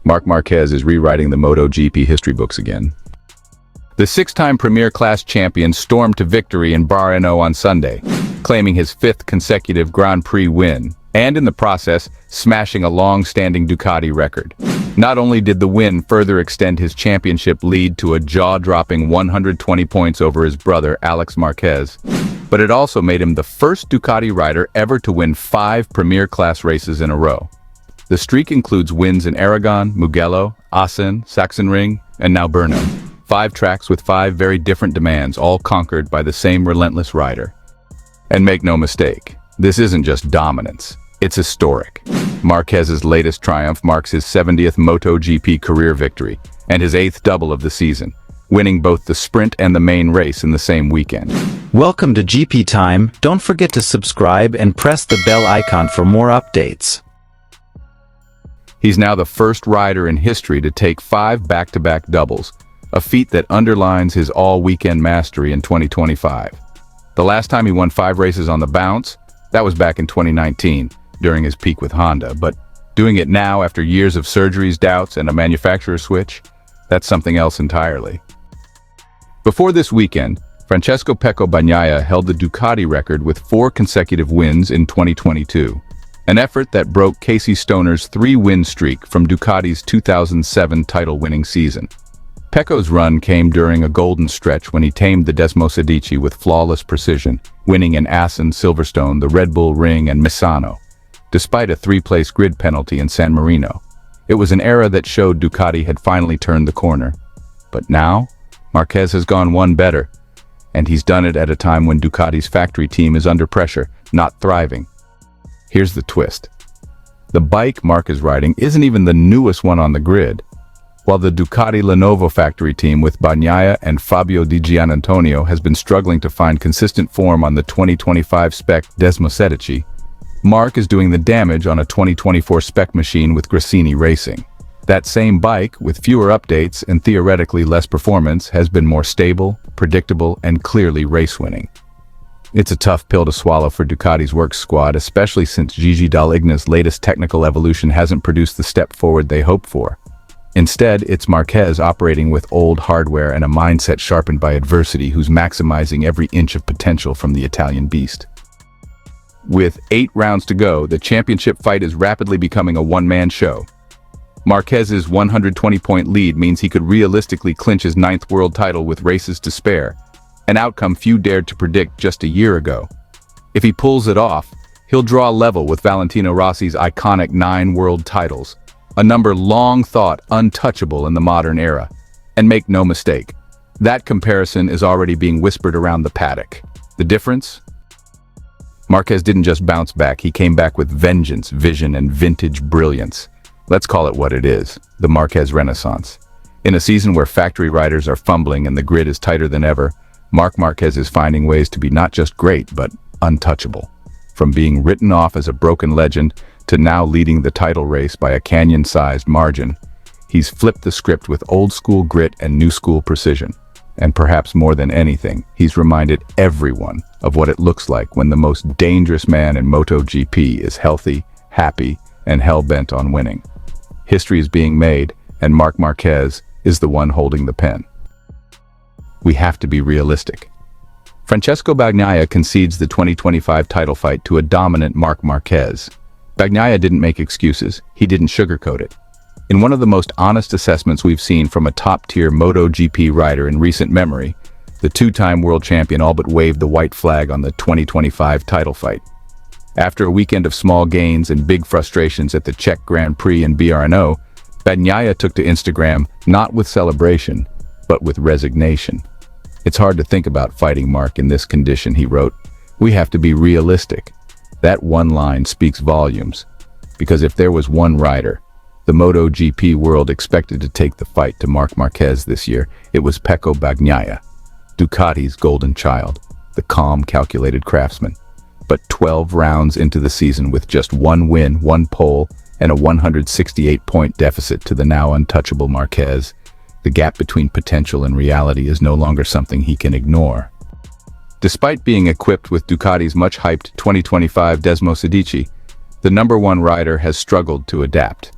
Marc Marquez is rewriting the MotoGP history books again. The six-time Premier Class champion stormed to victory in Brno on Sunday, claiming his fifth consecutive Grand Prix win, and in the process, smashing a long-standing Ducati record. Not only did the win further extend his championship lead to a jaw-dropping 120 points over his brother Alex Marquez, but it also made him the first Ducati rider ever to win 5 Premier Class races in a row. The streak includes wins in Aragon, Mugello, Assen, Sachsenring, and now Brno. 5 tracks with 5 very different demands, all conquered by the same relentless rider. And make no mistake, this isn't just dominance, it's historic. Marquez's latest triumph marks his 70th MotoGP career victory, and his 8th double of the season, winning both the sprint and the main race in the same weekend. Welcome to GP Time. Don't forget to subscribe and press the bell icon for more updates. He's now the first rider in history to take 5 back-to-back doubles, a feat that underlines his all-weekend mastery in 2025. The last time he won 5 races on the bounce, that was back in 2019, during his peak with Honda, but doing it now after years of surgeries, doubts, and a manufacturer switch, that's something else entirely. Before this weekend, Francesco Pecco Bagnaia held the Ducati record with 4 consecutive wins in 2022, an effort that broke Casey Stoner's 3-win streak from Ducati's 2007 title-winning season. Pecco's run came during a golden stretch when he tamed the Desmosedici with flawless precision, winning in Assen, Silverstone, the Red Bull Ring, and Misano, despite a 3-place grid penalty in San Marino. It was an era that showed Ducati had finally turned the corner. But now, Marquez has gone one better, and he's done it at a time when Ducati's factory team is under pressure, not thriving. Here's the twist. The bike Marc is riding isn't even the newest one on the grid. While the Ducati Lenovo factory team with Bagnaia and Fabio Di Giannantonio has been struggling to find consistent form on the 2025 spec Desmosedici, Marc is doing the damage on a 2024 spec machine with Gresini Racing. That same bike, with fewer updates and theoretically less performance, has been more stable, predictable, and clearly race-winning. It's a tough pill to swallow for Ducati's works squad, especially since Gigi Dall'Igna's latest technical evolution hasn't produced the step forward they hoped for. Instead, it's Marquez operating with old hardware and a mindset sharpened by adversity who's maximizing every inch of potential from the Italian beast. With 8 rounds to go, the championship fight is rapidly becoming a one-man show. Marquez's 120-point lead means he could realistically clinch his 9th world title with races to spare, an outcome few dared to predict just a year ago. If he pulls it off, he'll draw level with Valentino Rossi's iconic 9 world titles, a number long thought untouchable in the modern era. And make no mistake, that comparison is already being whispered around the paddock. The difference? Marquez didn't just bounce back, he came back with vengeance, vision, and vintage brilliance. Let's call it what it is, the Marquez Renaissance. In a season where factory riders are fumbling and the grid is tighter than ever, Marc Marquez is finding ways to be not just great, but untouchable. From being written off as a broken legend to now leading the title race by a canyon-sized margin, he's flipped the script with old-school grit and new-school precision. And perhaps more than anything, he's reminded everyone of what it looks like when the most dangerous man in MotoGP is healthy, happy, and hell-bent on winning. History is being made, and Marc Marquez is the one holding the pen. We have to be realistic. Francesco Bagnaia concedes the 2025 title fight to a dominant Marc Marquez. Bagnaia didn't make excuses, he didn't sugarcoat it. In one of the most honest assessments we've seen from a top-tier MotoGP rider in recent memory, the 2-time world champion all but waved the white flag on the 2025 title fight. After a weekend of small gains and big frustrations at the Czech Grand Prix in Brno, Bagnaia took to Instagram not with celebration, but with resignation. It's hard to think about fighting Marc in this condition, he wrote. We have to be realistic. That one line speaks volumes, because if there was one rider the MotoGP world expected to take the fight to Marc Marquez this year, it was Pecco Bagnaia, Ducati's golden child, the calm, calculated craftsman. But 12 rounds into the season with just 1 win, 1 pole, and a 168-point deficit to the now untouchable Marquez, the gap between potential and reality is no longer something he can ignore. Despite being equipped with Ducati's much-hyped 2025 Desmosedici, the #1 rider has struggled to adapt.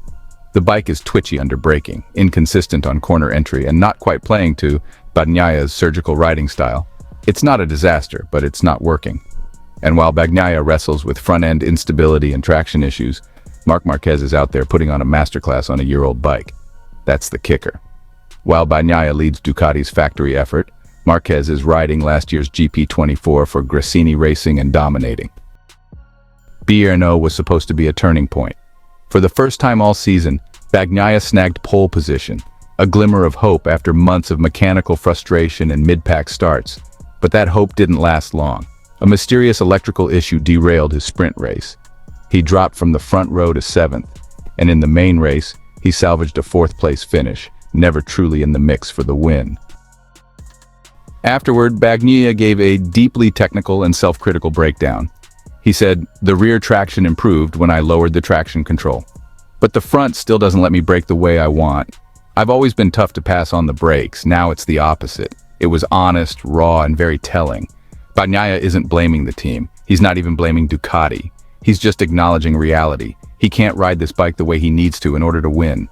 The bike is twitchy under braking, inconsistent on corner entry, and not quite playing to Bagnaia's surgical riding style. It's not a disaster, but it's not working. And while Bagnaia wrestles with front-end instability and traction issues, Marc Marquez is out there putting on a masterclass on a year-old bike. That's the kicker. While Bagnaia leads Ducati's factory effort, Marquez is riding last year's GP24 for Gresini Racing and dominating. Brno was supposed to be a turning point. For the first time all season, Bagnaia snagged pole position, a glimmer of hope after months of mechanical frustration and mid-pack starts. But that hope didn't last long. A mysterious electrical issue derailed his sprint race. He dropped from the front row to 7th, and in the main race, he salvaged a 4th-place finish, never truly in the mix for the win. Afterward, Bagnaia gave a deeply technical and self-critical breakdown. He said, "The rear traction improved when I lowered the traction control. But the front still doesn't let me brake the way I want. I've always been tough to pass on the brakes, now it's the opposite." It was honest, raw, and very telling. Bagnaia isn't blaming the team. He's not even blaming Ducati. He's just acknowledging reality. He can't ride this bike the way he needs to in order to win.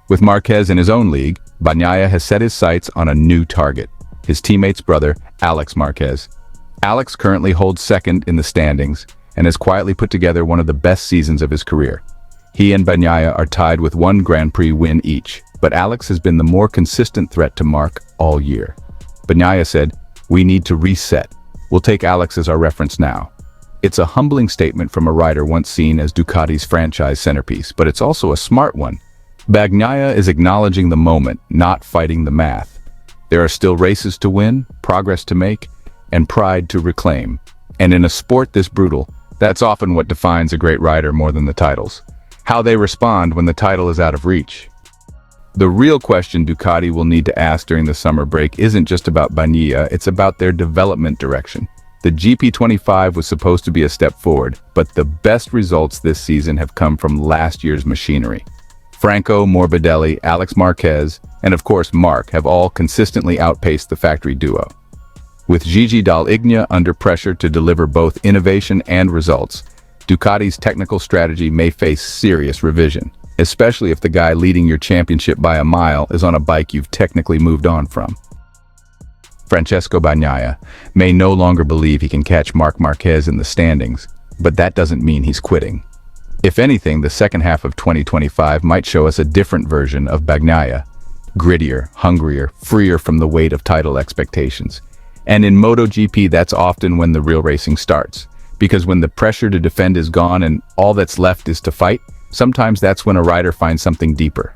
With Marquez in his own league, Bagnaia has set his sights on a new target, his teammate's brother, Alex Marquez. Alex currently holds second in the standings and has quietly put together one of the best seasons of his career. He and Bagnaia are tied with 1 Grand Prix win each, but Alex has been the more consistent threat to Marc all year. Bagnaia said, "We need to reset. We'll take Alex as our reference now." It's a humbling statement from a rider once seen as Ducati's franchise centerpiece, but it's also a smart one. Bagnaia is acknowledging the moment, not fighting the math. There are still races to win, progress to make, and pride to reclaim. And in a sport this brutal, that's often what defines a great rider more than the titles. How they respond when the title is out of reach. The real question Ducati will need to ask during the summer break isn't just about Bagnaia, it's about their development direction. The GP25 was supposed to be a step forward, but the best results this season have come from last year's machinery. Franco Morbidelli, Alex Marquez, and of course Marc have all consistently outpaced the factory duo. With Gigi Dall'Igna under pressure to deliver both innovation and results, Ducati's technical strategy may face serious revision, especially if the guy leading your championship by a mile is on a bike you've technically moved on from. Francesco Bagnaia may no longer believe he can catch Marc Marquez in the standings, but that doesn't mean he's quitting. If anything, the second half of 2025 might show us a different version of Bagnaia, grittier, hungrier, freer from the weight of title expectations. And in MotoGP, that's often when the real racing starts, because when the pressure to defend is gone and all that's left is to fight, sometimes that's when a rider finds something deeper.